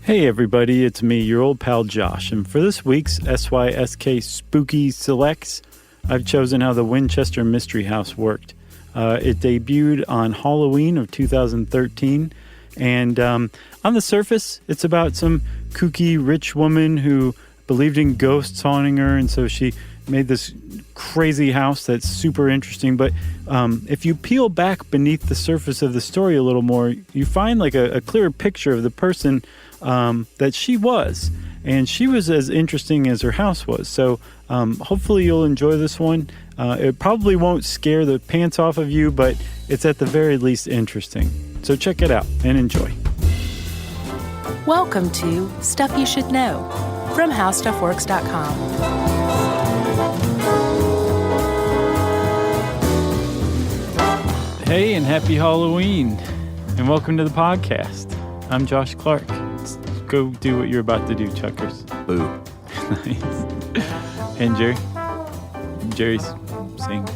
Hey everybody, it's me, your old pal Josh, and for this week's SYSK Spooky Selects, I've chosen how the Winchester Mystery House worked. It debuted on Halloween of 2013, and on the surface, it's about some kooky rich woman who believed in ghosts haunting her, and so she made this crazy house that's super interesting. But if you peel back beneath the surface of the story a little more, you find like a clearer picture of the person that she was. And she was as interesting as her house was. So hopefully you'll enjoy this one. It probably won't scare the pants off of you, but it's at the very least interesting. So check it out and enjoy. Welcome to Stuff You Should Know from HowStuffWorks.com. Hey, and happy Halloween, and welcome to the podcast. I'm Josh Clark. Let's go do what you're about to do, Chuckers. Boo. Nice. And Jerry's saying.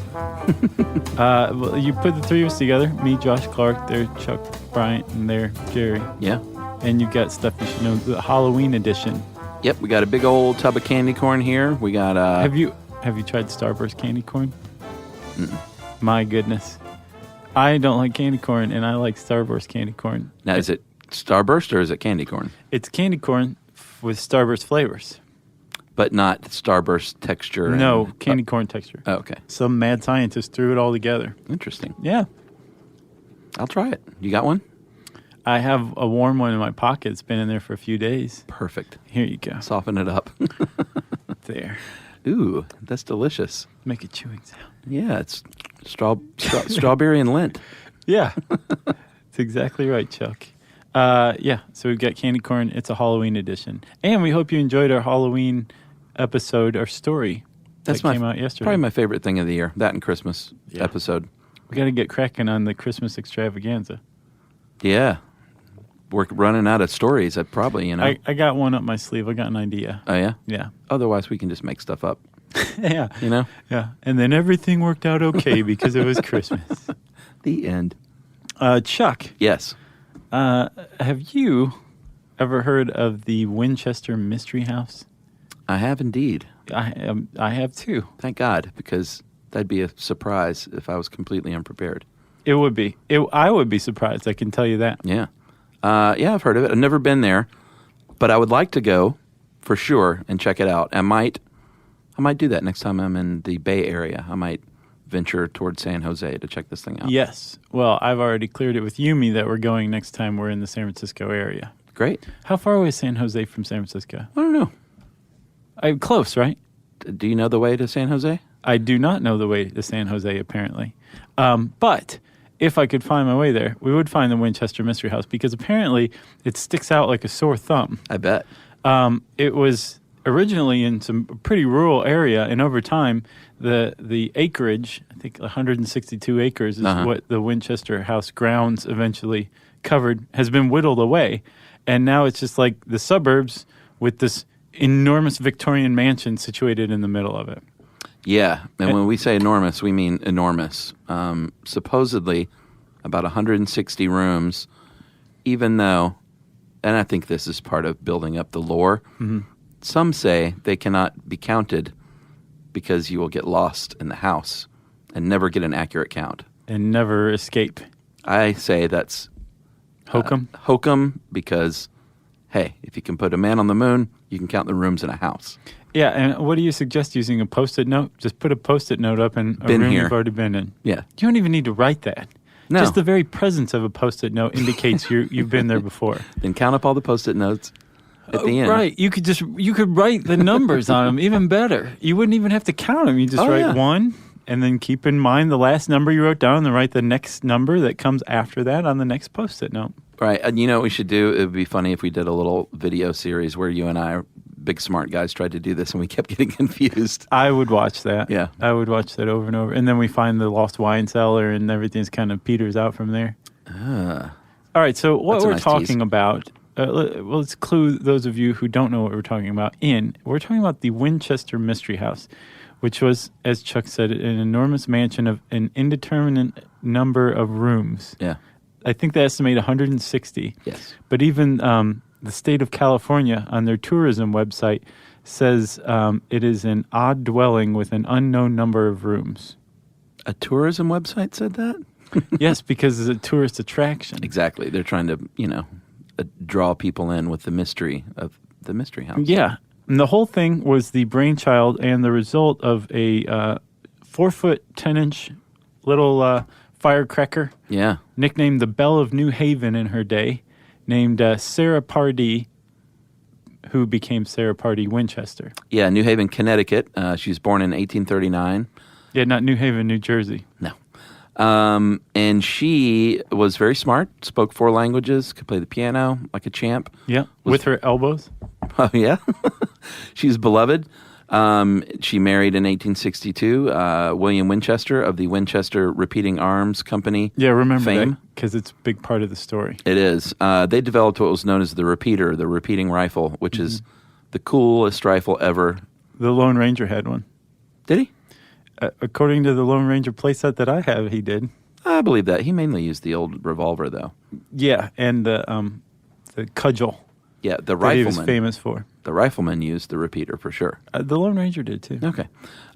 Well, you put the three of us together, me, Josh Clark, there, Chuck Bryant, and there, Jerry. Yeah. And you've got Stuff You Should Know, the Halloween edition. Yep, we got a big old tub of candy corn here. We got Have you tried Starburst candy corn? Mm-mm. My goodness. I don't like candy corn, and I like Starburst candy corn. Now, is it Starburst or is it candy corn? It's candy corn with Starburst flavors. But not Starburst texture? No, candy corn texture. Oh, okay. Some mad scientist threw it all together. Interesting. Yeah. I'll try it. You got one? I have a warm one in my pocket. It's been in there for a few days. Perfect. Here you go. Soften it up. There. Ooh, that's delicious. Make a chewing sound. Yeah, it's strawberry and Lent. Yeah. That's exactly right, Chuck. Yeah, so we've got candy corn. It's a Halloween edition. And we hope you enjoyed our Halloween episode, our story that came out yesterday. Probably my favorite thing of the year, that and Christmas episode. We got to get cracking on the Christmas extravaganza. Yeah. We're running out of stories. I probably, I got one up my sleeve. I got an idea. Oh, yeah? Yeah. Otherwise, we can just make stuff up. Yeah. You know? Yeah. And then everything worked out okay because it was Christmas. The end. Chuck. Yes. Have you ever heard of the Winchester Mystery House? I have indeed. I have too. Thank God, because that'd be a surprise if I was completely unprepared. It would be. I would be surprised, I can tell you that. Yeah. Yeah, I've heard of it. I've never been there, but I would like to go for sure and check it out. I might do that next time I'm in the Bay Area. I might venture towards San Jose to check this thing out. Yes. Well, I've already cleared it with Yumi that we're going next time we're in the San Francisco area. Great. How far away is San Jose from San Francisco? I don't know. Close, right? Do you know the way to San Jose? I do not know the way to San Jose, apparently. But if I could find my way there, we would find the Winchester Mystery House because apparently it sticks out like a sore thumb. I bet. It was originally in some pretty rural area, and over time, the acreage, I think 162 acres is what the Winchester House grounds eventually covered, has been whittled away. And now it's just like the suburbs with this enormous Victorian mansion situated in the middle of it. Yeah, and when we say enormous, we mean enormous. Supposedly about 160 rooms, even though, and I think this is part of building up the lore, some say they cannot be counted because you will get lost in the house and never get an accurate count. And never escape. I say that's hokum. Hokum because, hey, if you can put a man on the moon, you can count the rooms in a house. Yeah, and what do you suggest using a Post-it note? Just put a Post-it note up in a room you've already been in. Yeah. You don't even need to write that. No. Just the very presence of a Post-it note indicates you've been there before. Then count up all the Post-it notes at the end. Right. You could write the numbers on them even better. You wouldn't even have to count them. You just write one, and then keep in mind the last number you wrote down, and then write the next number that comes after that on the next Post-it note. Right. And you know what we should do? It would be funny if we did a little video series where you and I, big smart guys, tried to do this and we kept getting confused. I would watch that. Yeah. I would watch that over and over. And then we find the lost wine cellar and everything's kind of peters out from there. All right. So what we're talking about, let's clue those of you who don't know what we're talking about in. We're talking about the Winchester Mystery House, which was, as Chuck said, an enormous mansion of an indeterminate number of rooms. Yeah. I think they estimate 160. Yes. But even the state of California, on their tourism website, says it is an odd dwelling with an unknown number of rooms. A tourism website said that? Yes, because it's a tourist attraction. Exactly. They're trying to, draw people in with the mystery of the mystery house. Yeah. And the whole thing was the brainchild and the result of a 4-foot, 10-inch little firecracker. Yeah. Nicknamed the Belle of New Haven in her day, named Sarah Pardee, who became Sarah Pardee Winchester. Yeah, New Haven, Connecticut. She was born in 1839. Yeah, not New Haven, New Jersey. No. And she was very smart, spoke 4 languages, could play the piano like a champ. Yeah, with her elbows. Oh, yeah. She was beloved. She married in 1862 William Winchester of the Winchester Repeating Arms Company. Yeah, remember fame. that, because it's a big part of the story. It is. They developed what was known as the repeater, the repeating rifle, which is the coolest rifle ever. The Lone Ranger had one. Did he? According to the Lone Ranger playset that I have, he did. I believe that. He mainly used the old revolver, though. Yeah, and the cudgel. Yeah, the that he was rifleman. famous for. The rifleman used the repeater for sure. The Lone Ranger did, too. Okay.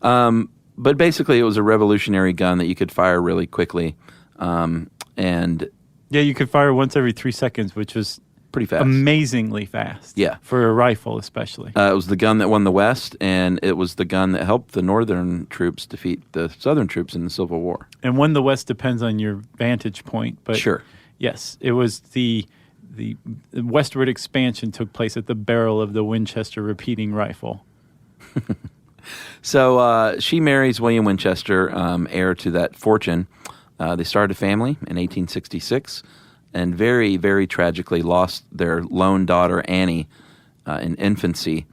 But basically, it was a revolutionary gun that you could fire really quickly. And yeah, you could fire once every 3 seconds, which was pretty fast. Amazingly fast. Yeah. For a rifle, especially. It was the gun that won the West, and it was the gun that helped the Northern troops defeat the Southern troops in the Civil War. And when the West depends on your vantage point. But sure. Yes, it was the westward expansion took place at the barrel of the Winchester repeating rifle. So she marries William Winchester, heir to that fortune. They started a family in 1866 and very, very tragically lost their lone daughter, Annie, in infancy.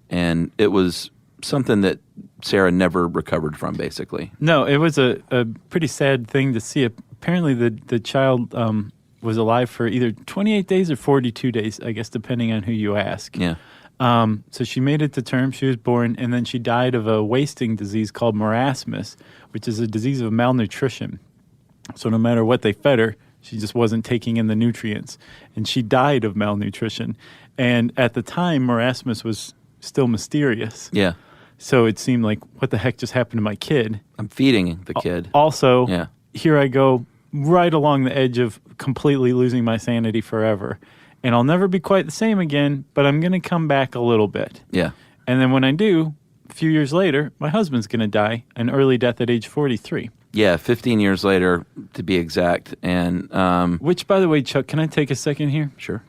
And it was something that Sarah never recovered from, basically. No, it was a pretty sad thing to see. Apparently the child was alive for either 28 days or 42 days, I guess, depending on who you ask. Yeah. So she made it to term. She was born, and then she died of a wasting disease called marasmus, which is a disease of malnutrition. So no matter what they fed her, she just wasn't taking in the nutrients. And she died of malnutrition. And at the time, marasmus was still mysterious. Yeah. So it seemed like, what the heck just happened to my kid? I'm feeding the kid. Also, here I go right along the edge of completely losing my sanity forever. And I'll never be quite the same again, but I'm going to come back a little bit. Yeah. And then when I do, a few years later, my husband's going to die, an early death at age 43. Yeah, 15 years later, to be exact. And which, by the way, Chuck, can I take a second here? Sure.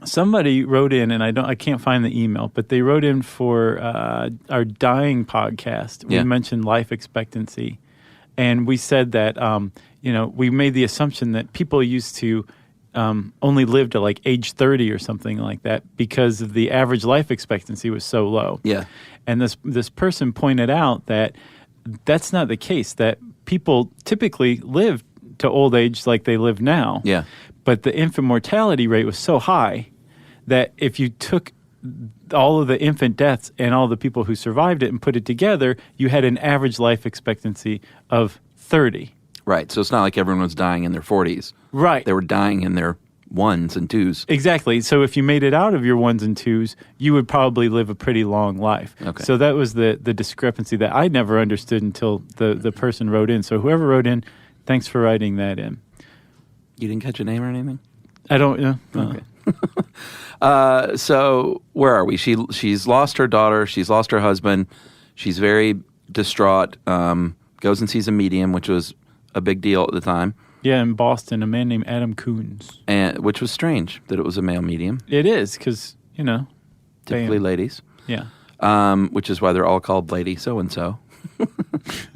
Somebody wrote in, and I can't find the email, but they wrote in for our dying podcast. We mentioned life expectancy, and we said that we made the assumption that people used to only live to like age 30 or something like that because the average life expectancy was so low. Yeah. And this person pointed out that that's not the case, that people typically live to old age like they live now. Yeah. But the infant mortality rate was so high that if you took all of the infant deaths and all the people who survived it and put it together, you had an average life expectancy of 30. Right. So it's not like everyone was dying in their 40s. Right. They were dying in their 1s and 2s. Exactly. So if you made it out of your 1s and 2s, you would probably live a pretty long life. Okay. So that was the discrepancy that I never understood until the person wrote in. So whoever wrote in, thanks for writing that in. You didn't catch a name or anything? I don't know. Okay. So where are we? She's lost her daughter. She's lost her husband. She's very distraught. Goes and sees a medium, which was a big deal at the time. Yeah, in Boston, a man named Adam Coons. And which was strange that it was a male medium. It is, because, typically ladies. Yeah. Which is why they're all called Lady So-and-so.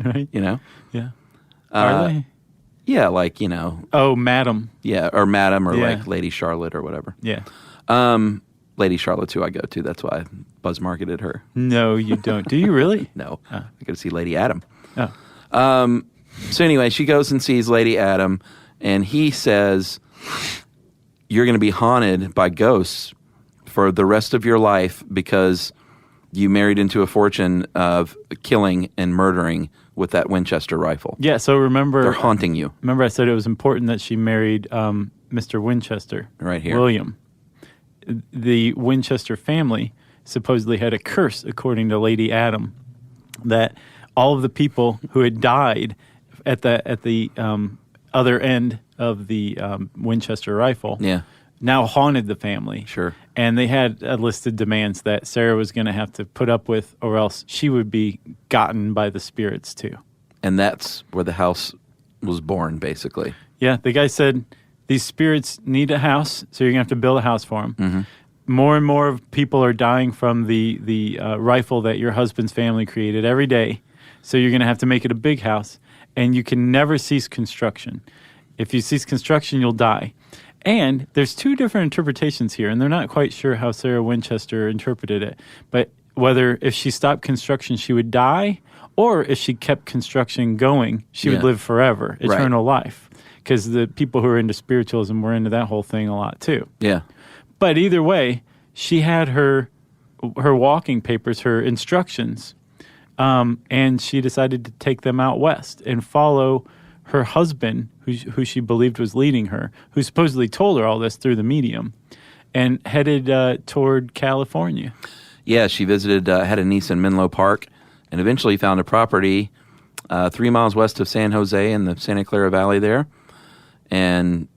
Right? Yeah. Are they? Yeah, like, Oh, Madam. Yeah, or Madam, or like Lady Charlotte or whatever. Yeah. Lady Charlotte's who I go to. That's why I buzz marketed her. No, you don't. Do you really? No. I go to see Lady Adam. Oh. So anyway, she goes and sees Lady Adam, and he says, you're going to be haunted by ghosts for the rest of your life because you married into a fortune of killing and murdering with that Winchester rifle. Yeah, so remember... They're haunting you. Remember I said it was important that she married Mr. Winchester. Right here. William. the Winchester family supposedly had a curse, according to Lady Adam, that all of the people who had died at the other end of the Winchester rifle now haunted the family. Sure. And they had a list of demands that Sarah was going to have to put up with, or else she would be gotten by the spirits too. And that's where the house was born, basically. Yeah, the guy said, these spirits need a house, so you're going to have to build a house for them. Mm-hmm. More and more people are dying from the rifle that your husband's family created every day, so you're going to have to make it a big house, and you can never cease construction. If you cease construction, you'll die. And there's two different interpretations here, and they're not quite sure how Sarah Winchester interpreted it, but whether if she stopped construction, she would die, or if she kept construction going, she would live forever, eternal life. Because the people who are into spiritualism were into that whole thing a lot too. Yeah. But either way, she had her walking papers, her instructions, and she decided to take them out west and follow her husband, who she believed was leading her, who supposedly told her all this through the medium, and headed toward California. Yeah, she visited, had a niece in Menlo Park, and eventually found a property 3 miles west of San Jose in the Santa Clara Valley there. And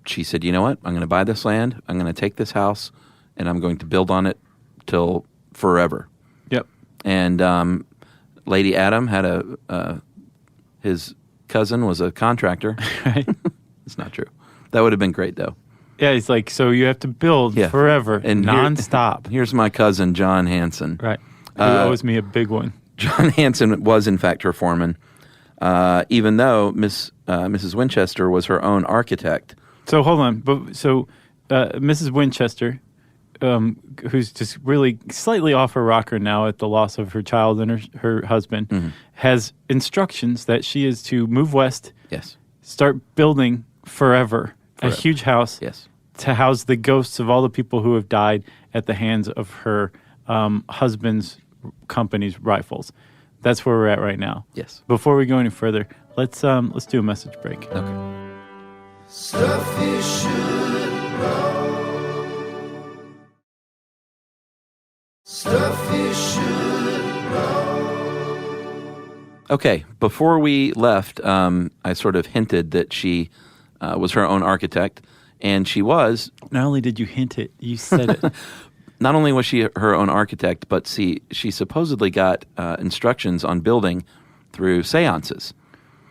she said, you know what? I'm going to buy this land. I'm going to take this house, and I'm going to build on it till forever. Yep. And Lady Adam had his cousin was a contractor. Right. It's not true. That would have been great, though. Yeah, it's like, so you have to build forever and nonstop. Here's my cousin, John Hanson. Right. Who owes me a big one. John Hanson was, in fact, her foreman, even though Mrs. Winchester was her own architect. So hold on. Mrs. Winchester, who's just really slightly off her rocker now at the loss of her child and her husband, has instructions that she is to move west, start building forever, a huge house to house the ghosts of all the people who have died at the hands of her husband's company's rifles. That's where we're at right now. Yes. Before we go any further, let's do a message break. Okay. Stuff you should know. Stuff you should know. Okay, before we left, I sort of hinted that she was her own architect, and she was. Not only did you hint it, you said it. Not only was she her own architect, but she supposedly got instructions on building through seances.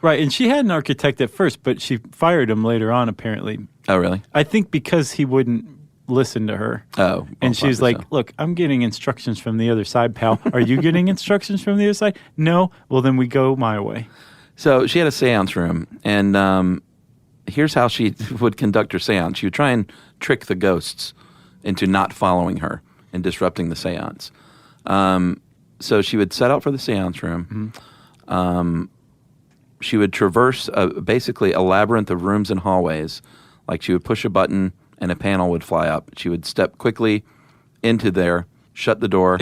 Right, and she had an architect at first, but she fired him later on, apparently. Oh, really? I think because he wouldn't listen to her. Oh. And she was like, look, I'm getting instructions from the other side, pal. Are you getting instructions from the other side? No? Well, then we go my way. So she had a seance room, and here's how she would conduct her seance. She would try and trick the ghosts into not following her and disrupting the seance. So she would set out for the seance room. She would traverse basically a labyrinth of rooms and hallways. Like she would push a button and a panel would fly up. She would step quickly into there, shut the door.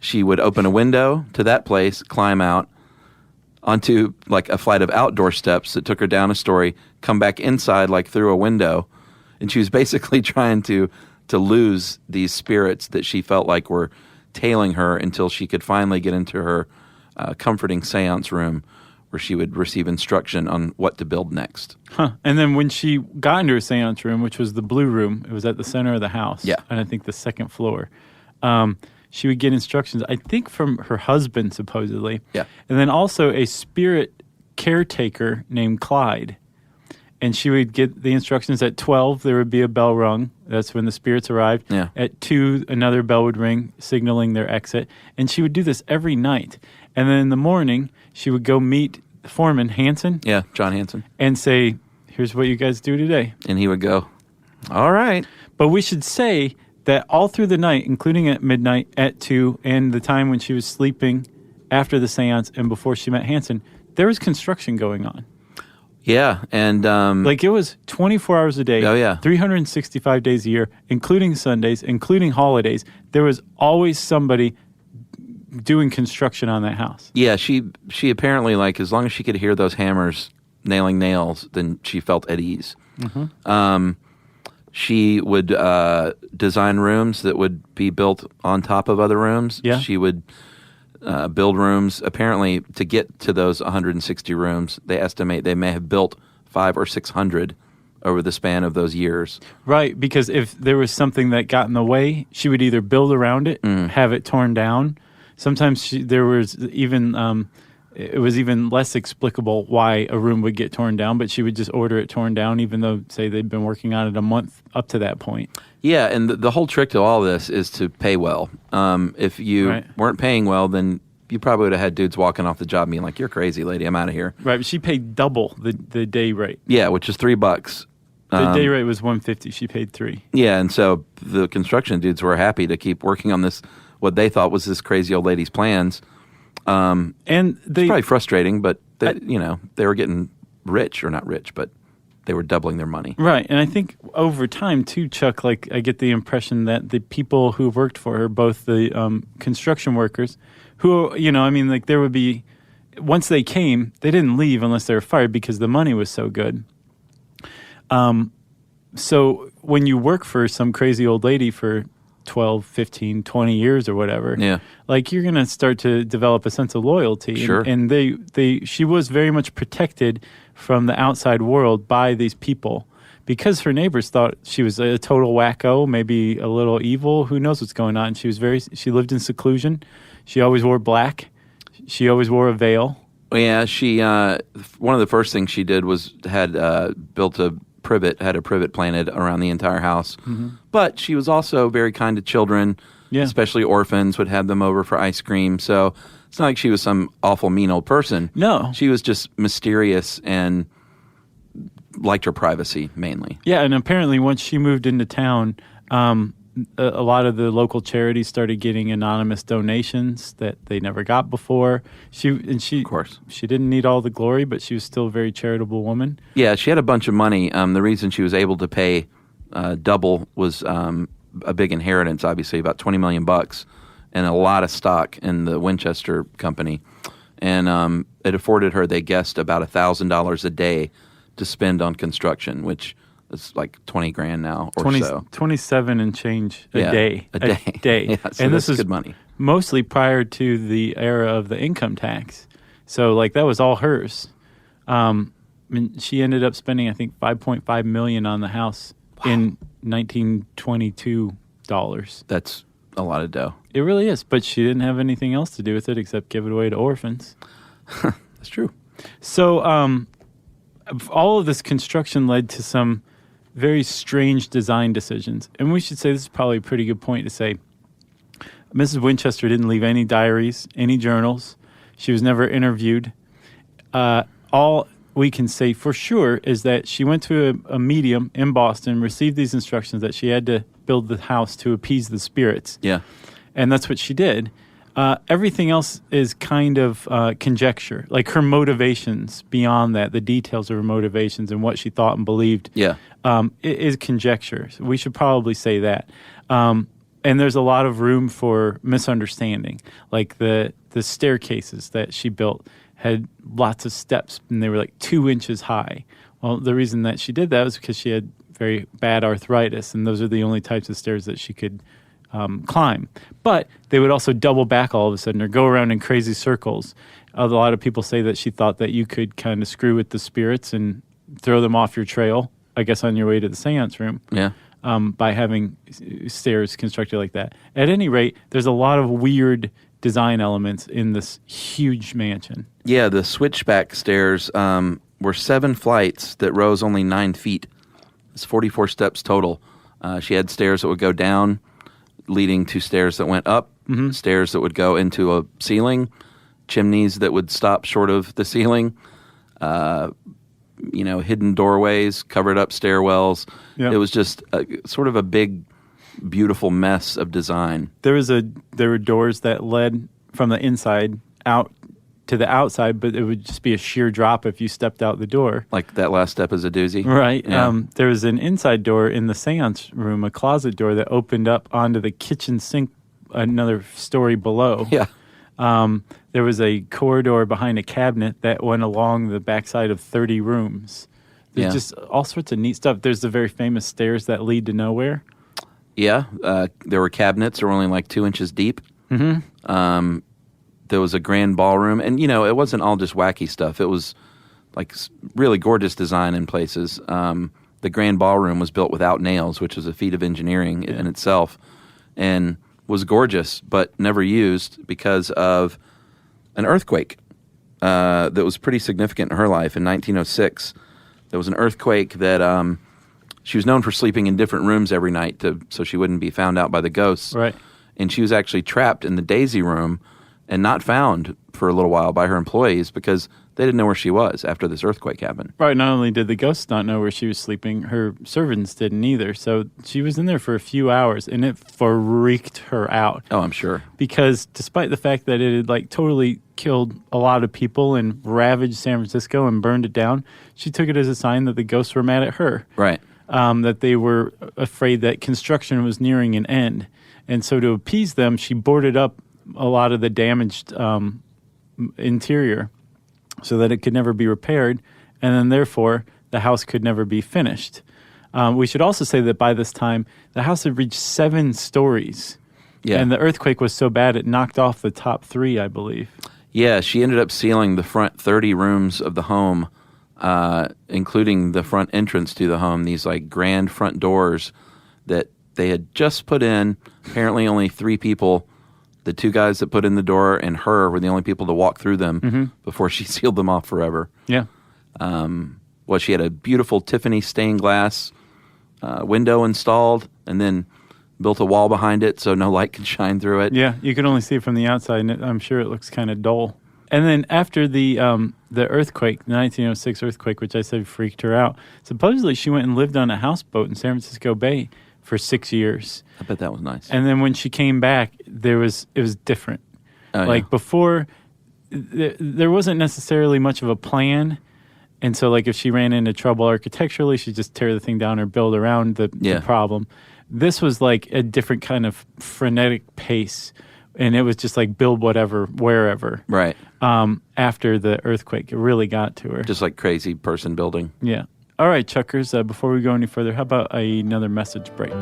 She would open a window to that place, climb out onto like a flight of outdoor steps that took her down a story, come back inside like through a window. And she was basically trying to lose these spirits that she felt like were tailing her until she could finally get into her comforting seance room where she would receive instruction on what to build next. Huh. And then when she got into her seance room, which was the blue room, it was at the center of the house. Yeah. And I think the second floor. She would get instructions, I think from her husband, supposedly. Yeah. And then also a spirit caretaker named Clyde. And she would get the instructions at 12, there would be a bell rung. That's when the spirits arrived. Yeah. At 2, another bell would ring, signaling their exit. And she would do this every night. And then in the morning, she would go meet the foreman, Hanson. Yeah, John Hanson. And say, here's what you guys do today. And he would go, all right. But we should say that all through the night, including at midnight, at 2, and the time when she was sleeping after the seance and before she met Hanson, there was construction going on. Yeah, and like it was 24 hours a day, 365 days a year, including Sundays, including holidays. There was always somebody doing construction on that house. Yeah, she apparently, like, as long as she could hear those hammers nailing nails, then she felt at ease. She would design rooms that would be built on top of other rooms. Yeah. She would build rooms. Apparently, to get to those 160 rooms, they estimate they may have built 500 or 600 over the span of those years. Right, because if there was something that got in the way, she would either build around it, have it torn down. Sometimes there was even it was even less explicable why a room would get torn down, but she would just order it torn down, even though, say, they'd been working on it a month up to that point. Yeah, and the whole trick to all this is to pay well. If you weren't paying well, then you probably would have had dudes walking off the job being like, "You're crazy, lady. I'm out of here." Right, but she paid double the day rate. Yeah, which is $3. The day rate was $150. She paid $3. Yeah, and so the construction dudes were happy to keep working on this, what they thought was this crazy old lady's plans. And they it's probably frustrating, but they were getting rich, or not rich, but they were doubling their money. Right, and I think over time too, Chuck, like I get the impression that the people who worked for her, both the construction workers, who, like there would be, once they came, they didn't leave unless they were fired because the money was so good. So when you work for some crazy old lady for 12, 15, 20 years or whatever, like you're going to start to develop a sense of loyalty. Sure. And she was very much protected from the outside world by these people because her neighbors thought she was a total wacko, maybe a little evil. Who knows what's going on? She lived in seclusion. She always wore black. She always wore a veil. Yeah, she one of the first things she did was had built a privet planted around the entire house. But she was also very kind to children, especially orphans, would have them over for ice cream. So it's not like she was some awful mean old person. No. She was just mysterious and liked her privacy mainly. Yeah, and apparently once she moved into town, a lot of the local charities started getting anonymous donations that they never got before. She of course, she didn't need all the glory, but she was still a very charitable woman. Yeah, she had a bunch of money. The reason she was able to pay double was a big inheritance, obviously, about $20 million, and a lot of stock in the Winchester company. And it afforded her, they guessed, about $1,000 a day to spend on construction, which it's like $20,000 now or so. 27 and change a day. A day. Yeah, so and this is good money. Mostly prior to the era of the income tax. So like that was all hers. She ended up spending, I think, $5.5 million on the house in 1922 dollars. That's a lot of dough. It really is, but she didn't have anything else to do with it except give it away to orphans. That's true. So all of this construction led to some very strange design decisions. And we should say, this is probably a pretty good point to say, Mrs. Winchester didn't leave any diaries, any journals. She was never interviewed. All we can say for sure is that she went to a medium in Boston, received these instructions that she had to build the house to appease the spirits. Yeah. And that's what she did. Everything else is kind of conjecture, like her motivations beyond that, the details of her motivations and what she thought and believed is conjecture. So we should probably say that. And there's a lot of room for misunderstanding, like the staircases that she built had lots of steps, and they were like 2 inches high. Well, the reason that she did that was because she had very bad arthritis, and those are the only types of stairs that she could climb. But they would also double back all of a sudden or go around in crazy circles. A lot of people say that she thought that you could kind of screw with the spirits and throw them off your trail, I guess, on your way to the seance room. Yeah. By having stairs constructed like that. At any rate, there's a lot of weird design elements in this huge mansion. Yeah, the switchback stairs were 7 flights that rose only 9 feet. It's 44 steps total. She had stairs that would go down, leading to stairs that went up, stairs that would go into a ceiling, chimneys that would stop short of the ceiling, hidden doorways, covered up stairwells. Yep. It was just sort of a big, beautiful mess of design. There were doors that led from the inside out to the outside, but it would just be a sheer drop if you stepped out the door. Like that last step is a doozy? Right. Yeah. There was an inside door in the seance room, a closet door that opened up onto the kitchen sink another story below. Yeah. There was a corridor behind a cabinet that went along the backside of 30 rooms. There's just all sorts of neat stuff. There's the very famous stairs that lead to nowhere. Yeah, there were cabinets that were only like 2 inches deep. Mm-hmm. There was a grand ballroom, and it wasn't all just wacky stuff. It was like really gorgeous design in places. The grand ballroom was built without nails, which was a feat of engineering in itself, and was gorgeous, but never used because of an earthquake that was pretty significant in her life. In 1906, there was an earthquake that she was known for sleeping in different rooms every night so she wouldn't be found out by the ghosts. Right. And she was actually trapped in the Daisy room and not found for a little while by her employees because they didn't know where she was after this earthquake happened. Right. Not only did the ghosts not know where she was sleeping, her servants didn't either. So she was in there for a few hours, and it freaked her out. Oh, I'm sure. Because despite the fact that it had totally killed a lot of people and ravaged San Francisco and burned it down, she took it as a sign that the ghosts were mad at her. Right. That they were afraid that construction was nearing an end. And so to appease them, she boarded up a lot of the damaged interior so that it could never be repaired, and then therefore the house could never be finished. We should also say that by this time, the house had reached 7 stories, and the earthquake was so bad it knocked off the top 3, I believe. Yeah, she ended up sealing the front 30 rooms of the home, including the front entrance to the home, these grand front doors that they had just put in. Apparently only 3 people, the 2 guys that put in the door and her, were the only people to walk through them before she sealed them off forever. Yeah. She had a beautiful Tiffany stained glass window installed and then built a wall behind it so no light could shine through it. Yeah, you could only see it from the outside, and I'm sure it looks kind of dull. And then after the earthquake, the 1906 earthquake, which I said freaked her out, supposedly she went and lived on a houseboat in San Francisco Bay for 6 years. I bet that was nice. And then when she came back, it was different. Before, there wasn't necessarily much of a plan. And so if she ran into trouble architecturally, she'd just tear the thing down or build around the problem. This was a different kind of frenetic pace. And it was just build whatever, wherever. Right. After the earthquake, it really got to her. Just crazy person building. Yeah. All right, Chuckers, before we go any further, how about another message break?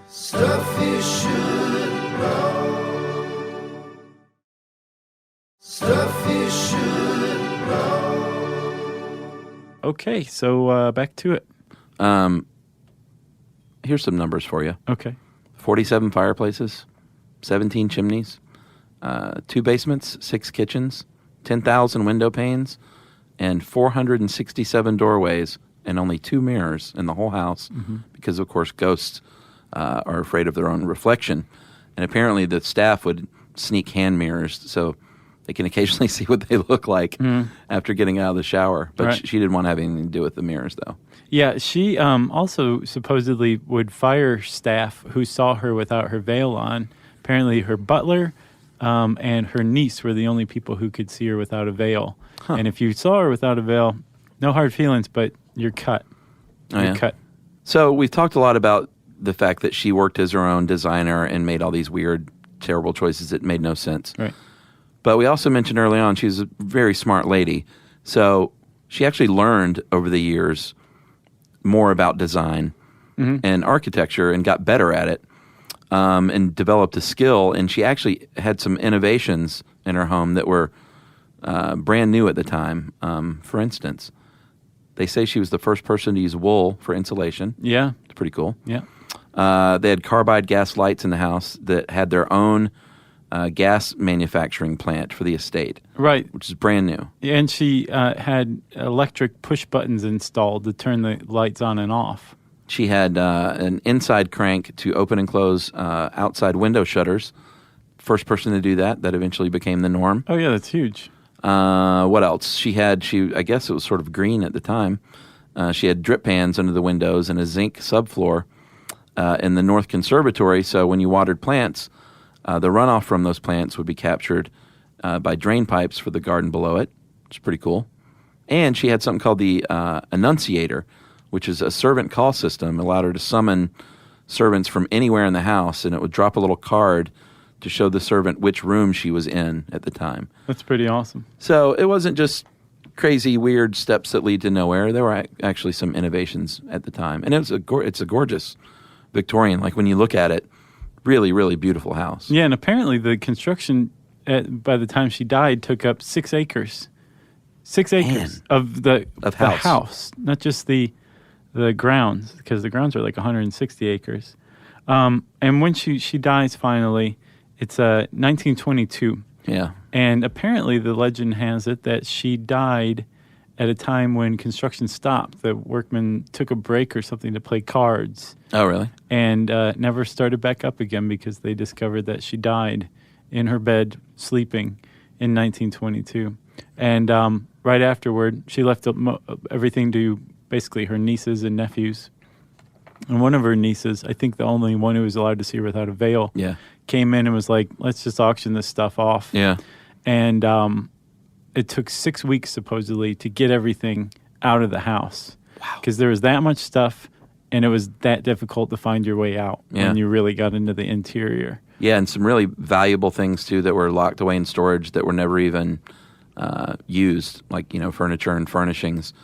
Stuff you should know. Stuff you should know. Okay, so back to it. Here's some numbers for you. Okay. 47 fireplaces, 17 chimneys, 2 basements, 6 kitchens, 10,000 window panes, and 467 doorways, and only 2 mirrors in the whole house because, of course, ghosts are afraid of their own reflection. And apparently the staff would sneak hand mirrors so they can occasionally see what they look like after getting out of the shower. But she didn't want to have anything to do with the mirrors, though. Yeah, she also supposedly would fire staff who saw her without her veil on. Apparently her butler and her niece were the only people who could see her without a veil. Huh. And if you saw her without a veil, no hard feelings, but you're cut. You're cut. So we've talked a lot about the fact that she worked as her own designer and made all these weird, terrible choices that made no sense. Right. But we also mentioned early on she was a very smart lady. So she actually learned over the years more about design and architecture and got better at it and developed a skill. And she actually had some innovations in her home that were brand new at the time. For instance, they say she was the first person to use wool for insulation. Yeah. It's pretty cool. Yeah. They had carbide gas lights in the house that had their own gas manufacturing plant for the estate. Right. Which is brand new. And she had electric push buttons installed to turn the lights on and off. She had an inside crank to open and close outside window shutters. First person to do that. That eventually became the norm. Oh, yeah, that's huge. What else? I guess it was sort of green at the time. She had drip pans under the windows and a zinc subfloor in the North Conservatory. So when you watered plants, the runoff from those plants would be captured by drain pipes for the garden below it, which is pretty cool. And she had something called the Annunciator, which is a servant call system, allowed her to summon servants from anywhere in the house, and it would drop a little card to show the servant which room she was in at the time. That's pretty awesome. So it wasn't just crazy, weird steps that lead to nowhere. There were actually some innovations at the time. And it's a gorgeous Victorian, like when you look at it, really, really beautiful house. Yeah, and apparently the construction by the time she died took up 6 acres. 6 acres of the house, not just the grounds, because the grounds are like 160 acres. And when she dies finally, it's 1922. Yeah. And apparently the legend has it that she died at a time when construction stopped. The workmen took a break or something to play cards. Oh, really? And never started back up again because they discovered that she died in her bed sleeping in 1922. And right afterward, she left everything to basically her nieces and nephews. And one of her nieces, I think the only one who was allowed to see her without a veil, came in and was like, let's just auction this stuff off. Yeah. And it took 6 weeks, supposedly, to get everything out of the house. Wow. Because there was that much stuff, and it was that difficult to find your way out when you really got into the interior. Yeah, and some really valuable things, too, that were locked away in storage that were never even used, like, furniture and furnishings,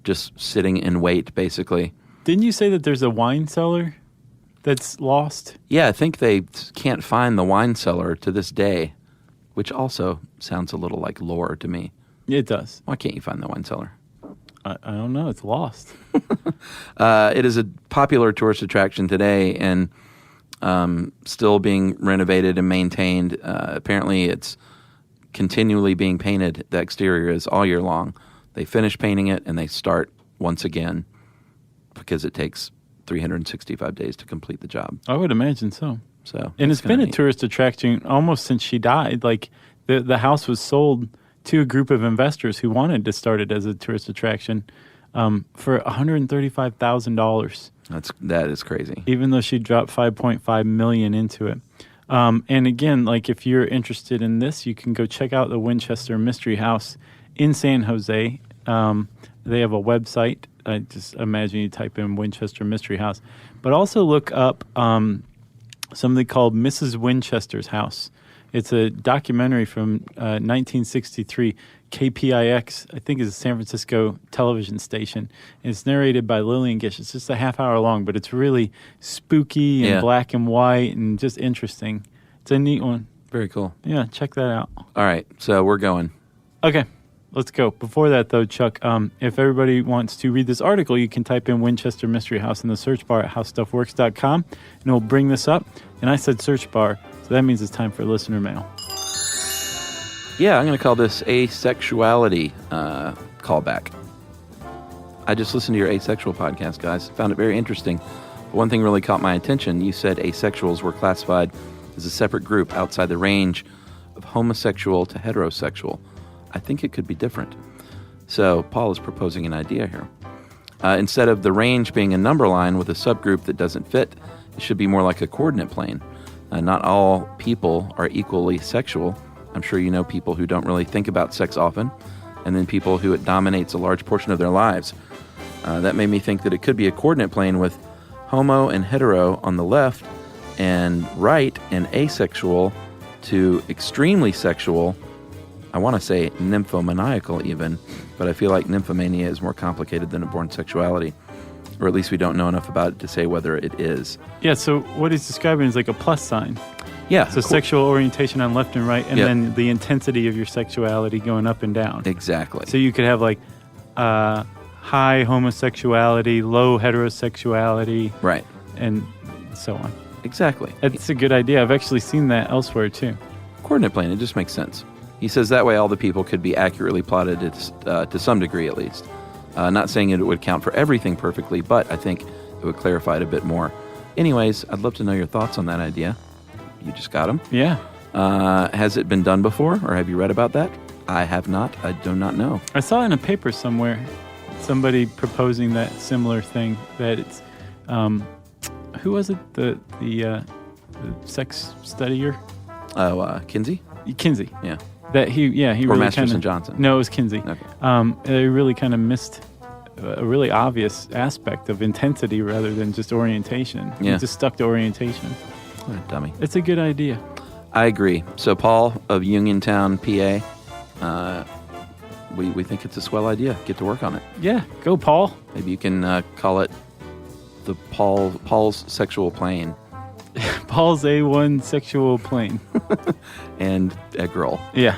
just sitting in wait, basically. Didn't you say that there's a wine cellar that's lost? Yeah, I think they can't find the wine cellar to this day, which also sounds a little like lore to me. It does. Why can't you find the wine cellar? I don't know. It's lost. It is a popular tourist attraction today and still being renovated and maintained. Apparently, it's continually being painted. The exterior is all year long. They finish painting it and they start once again because it takes 365 days to complete the job. I would imagine so. And it's been a tourist attraction almost since she died. Like the house was sold to a group of investors who wanted to start it as a tourist attraction for $135,000. That is crazy. Even though she dropped $5.5 million into it. And again, like if you're interested in this, you can go check out the Winchester Mystery House in San Jose. They have a website. I just imagine you type in Winchester Mystery House. But also look up something called Mrs. Winchester's House. It's a documentary from 1963. KPIX, I think, is a San Francisco television station. And it's narrated by Lillian Gish. It's just a half hour long, but it's really spooky and black and white and just interesting. It's a neat one. Very cool. Yeah, check that out. All right, so we're going. Okay. Let's go. Before that, though, Chuck, if everybody wants to read this article, you can type in Winchester Mystery House in the search bar at howstuffworks.com, and it'll bring this up. And I said search bar, so that means it's time for listener mail. Yeah, I'm going to call this asexuality callback. I just listened to your asexual podcast, guys. Found it very interesting. But one thing really caught my attention. You said asexuals were classified as a separate group outside the range of homosexual to heterosexual. I think it could be different. So Paul is proposing an idea here. Instead of the range being a number line with a subgroup that doesn't fit, it should be more like a coordinate plane. Not all people are equally sexual. I'm sure you know people who don't really think about sex often, and then people who it dominates a large portion of their lives. That made me think that it could be a coordinate plane with homo and hetero on the left, and right and asexual to extremely sexual. I want to say nymphomaniacal even, but I feel like nymphomania is more complicated than a born sexuality, or at least we don't know enough about it to say whether it is. Yeah, so what he's describing is like a plus sign. Yeah. So sexual orientation on left and right, and then the intensity of your sexuality going up and down. Exactly. So you could have like high homosexuality, low heterosexuality. Right. And so on. Exactly. That's a good idea. I've actually seen that elsewhere too. Coordinate plane, it just makes sense. He says that way all the people could be accurately plotted to some degree at least. Not saying it would count for everything perfectly, but I think it would clarify it a bit more. Anyways, I'd love to know your thoughts on that idea. You just got them? Yeah. Has it been done before, or have you read about that? I have not. I do not know. I saw in a paper somewhere somebody proposing that similar thing, that it's... who was it? The sex studier? Oh, Kinsey? Kinsey. Yeah. That he or really Masterson Johnson. No, it was Kinsey. Okay. They really kind of missed a really obvious aspect of intensity rather than just orientation. Yeah. He just stuck to orientation. What a dummy. It's a good idea. I agree. So Paul of Uniontown, PA, we think it's a swell idea. Get to work on it. Yeah, go Paul. Maybe you can call it the Paul's sexual plane. Paul's A1 sexual plane. And egg roll. Yeah.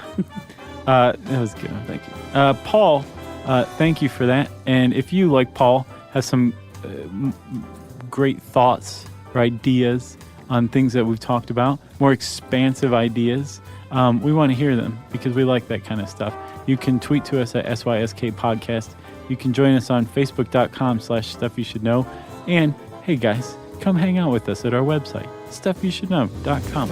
That was good. Thank you. Paul, thank you for that. And if you, like Paul, have some great thoughts or ideas on things that we've talked about, more expansive ideas, we want to hear them because we like that kind of stuff. You can tweet to us at SYSK Podcast. You can join us on Facebook.com/StuffYouShouldKnow. And, hey guys, come hang out with us at our website, StuffYouShouldKnow.com.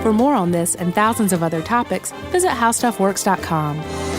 For more on this and thousands of other topics, visit HowStuffWorks.com.